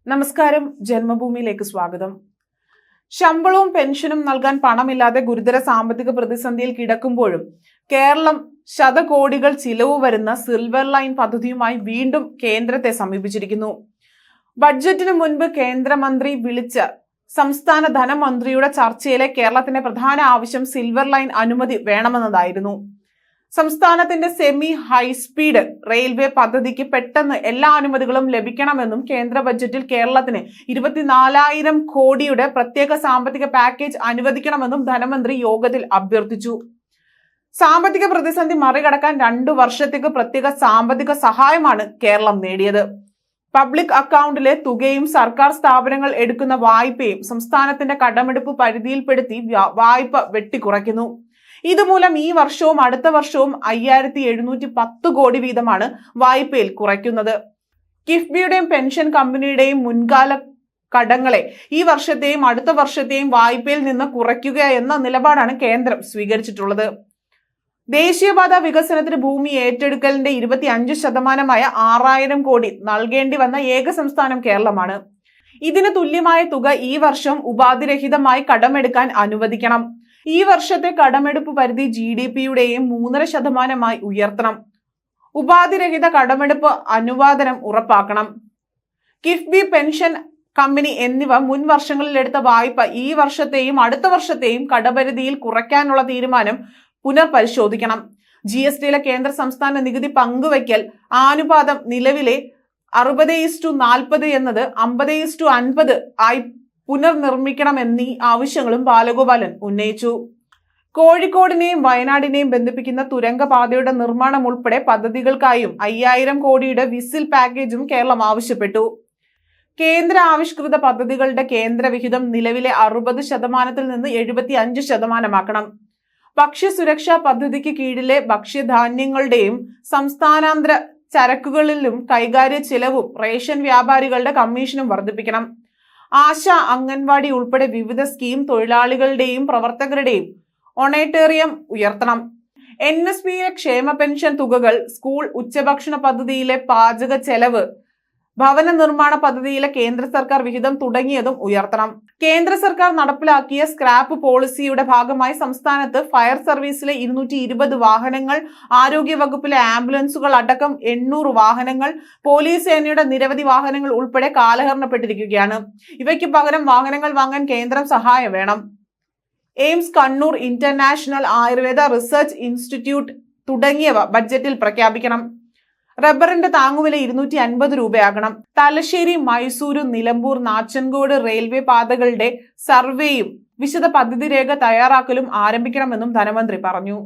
നമസ്കാരം, ജന്മഭൂമിയിലേക്ക് സ്വാഗതം. ശമ്പളവും പെൻഷനും നൽകാൻ പണമില്ലാതെ ഗുരുതര സാമ്പത്തിക പ്രതിസന്ധിയിൽ കിടക്കുമ്പോഴും കേരളം ശതകോടികൾ ചിലവ് വരുന്ന സിൽവർ ലൈൻ പദ്ധതിയുമായി വീണ്ടും കേന്ദ്രത്തെ സമീപിച്ചിരിക്കുന്നു. ബഡ്ജറ്റിന് മുൻപ് കേന്ദ്രമന്ത്രി വിളിച്ച സംസ്ഥാന ധനമന്ത്രിയുടെ ചർച്ചയിലെ കേരളത്തിന്റെ പ്രധാന ആവശ്യം സിൽവർ ലൈൻ അനുമതി വേണമെന്നതായിരുന്നു. സംസ്ഥാനത്തിന്റെ സെമി ഹൈസ്പീഡ് റെയിൽവേ പദ്ധതിക്ക് പെട്ടെന്ന് എല്ലാ അനുമതികളും ലഭിക്കണമെന്നും കേന്ദ്ര ബജറ്റിൽ കേരളത്തിന് 24,000 കോടിയുടെ പ്രത്യേക സാമ്പത്തിക പാക്കേജ് അനുവദിക്കണമെന്നും ധനമന്ത്രി യോഗത്തിൽ അഭ്യർത്ഥിച്ചു. സാമ്പത്തിക പ്രതിസന്ധി മറികടക്കാൻ 2 വർഷത്തേക്ക് പ്രത്യേക സാമ്പത്തിക സഹായമാണ് കേരളം നേടിയത്. പബ്ലിക് അക്കൗണ്ടിലെ തുകയും സർക്കാർ സ്ഥാപനങ്ങൾ എടുക്കുന്ന വായ്പയും സംസ്ഥാനത്തിന്റെ കടമെടുപ്പ് പരിധിയിൽപ്പെടുത്തി വായ്പ വെട്ടിക്കുറയ്ക്കുന്നു. ഇതുമൂലം ഈ വർഷവും അടുത്ത വർഷവും 5,710 കോടി വീതമാണ് വായ്പയിൽ കുറയ്ക്കുന്നത്. കിഫ്ബിയുടെയും പെൻഷൻ കമ്പനിയുടെയും മുൻകാല കടങ്ങളെ ഈ വർഷത്തെയും അടുത്ത വർഷത്തെയും വായ്പയിൽ നിന്ന് കുറയ്ക്കുക എന്ന നിലപാടാണ് കേന്ദ്രം സ്വീകരിച്ചിട്ടുള്ളത്. ദേശീയപാത വികസനത്തിന് ഭൂമി ഏറ്റെടുക്കലിന്റെ 25%മായ 6,000 കോടി നൽകേണ്ടി വന്ന ഏക സംസ്ഥാനം കേരളമാണ്. ഇതിന് തുല്യമായ തുക ഈ വർഷം ഉപാധിരഹിതമായി കടമെടുക്കാൻ അനുവദിക്കണം. ഈ വർഷത്തെ കടമെടുപ്പ് പരിധി GDP-യുടെയും 3.5%-മായി ഉയർത്തണം. ഉപാധിരഹിത കടമെടുപ്പ് അനുവാദനം ഉറപ്പാക്കണം. കിഫ്ബി, പെൻഷൻ കമ്പനി എന്നിവ മുൻ വർഷങ്ങളിൽ എടുത്ത വായ്പ ഈ വർഷത്തെയും അടുത്ത വർഷത്തെയും കടപരിധിയിൽ കുറയ്ക്കാനുള്ള തീരുമാനം പുനർപരിശോധിക്കണം. GST-യിലെ കേന്ദ്ര സംസ്ഥാന നികുതി പങ്കുവയ്ക്കൽ അനുപാതം നിലവിലെ 60:40 എന്നത് 50:50 ആയി പുനർനിർമ്മിക്കണമെന്നീ ആവശ്യങ്ങളും ബാലഗോപാലൻ ഉന്നയിച്ചു. കോഴിക്കോടിനെയും വയനാടിനെയും ബന്ധിപ്പിക്കുന്ന തുരങ്കപാതയുടെ നിർമ്മാണം ഉൾപ്പെടെ പദ്ധതികൾക്കായും 5,000 കോടിയുടെ വിസിൽ പാക്കേജും കേരളം ആവശ്യപ്പെട്ടു. കേന്ദ്ര ആവിഷ്കൃത പദ്ധതികളുടെ കേന്ദ്ര വിഹിതം നിലവിലെ 60%-ൽ നിന്ന് 75%-ആക്കണം. ഭക്ഷ്യസുരക്ഷാ പദ്ധതിക്ക് കീഴിലെ ഭക്ഷ്യധാന്യങ്ങളുടെയും സംസ്ഥാനാന്തര ചരക്കുകളിലും കൈകാര്യ ചെലവും റേഷൻ വ്യാപാരികളുടെ കമ്മീഷനും വർദ്ധിപ്പിക്കണം. ആശ, അംഗൻവാടി ഉൾപ്പെടെ വിവിധ സ്കീം തൊഴിലാളികളുടെയും പ്രവർത്തകരുടെയും ഓണേറ്റേറിയം ഉയർത്തണം. NSP-യിലെ ക്ഷേമ പെൻഷൻ തുകകൾ, സ്കൂൾ ഉച്ചഭക്ഷണ പദ്ധതിയിലെ പാചക ചെലവ്, ഭവന നിർമ്മാണ പദ്ധതിയിലെ കേന്ദ്ര സർക്കാർ വിഹിതം തുടങ്ങിയതും ഉയർത്തണം. കേന്ദ്ര സർക്കാർ നടപ്പിലാക്കിയ സ്ക്രാപ്പ് പോളിസിയുടെ ഭാഗമായി സംസ്ഥാനത്ത് ഫയർ സർവീസിലെ 220 വാഹനങ്ങൾ, ആരോഗ്യ വകുപ്പിലെ ആംബുലൻസുകൾ അടക്കം 800 വാഹനങ്ങൾ, പോലീസ് സേനയുടെ നിരവധി വാഹനങ്ങൾ ഉൾപ്പെടെ കാലഹരണപ്പെട്ടിരിക്കുകയാണ്. ഇവയ്ക്ക് പകരം വാഹനങ്ങൾ വാങ്ങാൻ കേന്ദ്രം സഹായം വേണം. AIIMS, Kannur international Ayurveda research institute തുടങ്ങിയവ ബഡ്ജറ്റിൽ പ്രഖ്യാപിക്കണം. റബ്ബറിന്റെ താങ്ങുവില 250 രൂപയാകണം. തലശ്ശേരി, മൈസൂരു, നിലമ്പൂർ, നാച്ചൻകോട് റെയിൽവേ പാതകളുടെ സർവേയും വിശദ പദ്ധതി രേഖ തയ്യാറാക്കലും ആരംഭിക്കണമെന്നും ധനമന്ത്രി പറഞ്ഞു.